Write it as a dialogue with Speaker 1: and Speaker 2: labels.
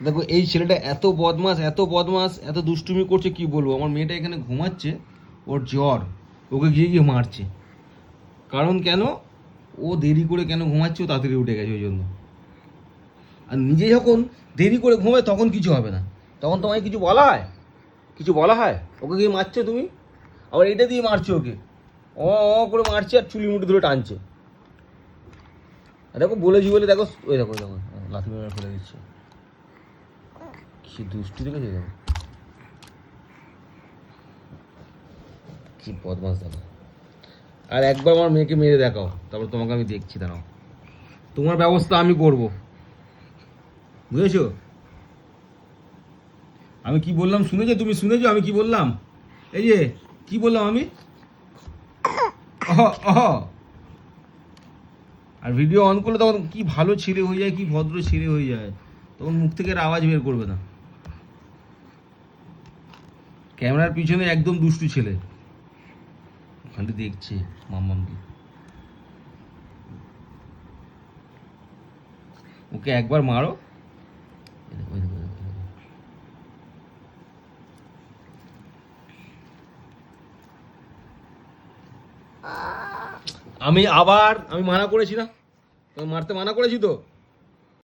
Speaker 1: দেখো এই ছেলেটা এত বদমাস, এত বদমাস, এত দুষ্টুমি করছে কি বলবো। আমার মেয়েটা এখানে ঘুমাচ্ছে, ওর জ্বর, ওকে গিয়ে গিয়ে মারছে। কারণ কেন? ও দেরি করে কেন ঘুমাচ্ছে, ও তাড়াতাড়ি উঠে গেছে ওই জন্য। আর নিজে যখন দেরি করে ঘুমায় তখন কিছু হবে না, তখন তোমায় কিছু বলা হয়? কিছু বলা হয়? ওকে গিয়ে মারছো তুমি, আবার এটা দিয়ে মারছো ওকে, ও ও করে মারছে আর চুলি মুটি ধরে টানছে। আর দেখো বলেছি বলে দেখো, ওই দেখো দেখো লাথি মেরে ফেলে দিচ্ছে। কি দুষ্টু দেখেছো দেখো, কি বদমাস দেখো। আর একবার আমার মেয়েকে মেরে দেখাও, তারপর তোমাকে আমি দেখছি, দাঁড়াও, তোমার ব্যবস্থা আমি করব, বুঝেছো? আমি কি বললাম শুনেছো? তুমি শুনেছো আমি কি বললাম? এই যে কি বললাম আমি? অহ অহ। আর ভিডিও অন করলে তখন কি ভালো ছেলে হয়ে যায়, কি ভদ্র ছেলে হয়ে যায়, তখন মুখ থেকে আর আওয়াজ বের করবে না। ক্যামেরার পিছনে একদম দুষ্টু ছেলে, খালি দেখছে মাম্মামকে। ওকে একবার মারো। এই দেখো, এই দেখো, এই দেখো, এই দেখো। আমি মানা করেছি না, মারতে মানা করেছি তো।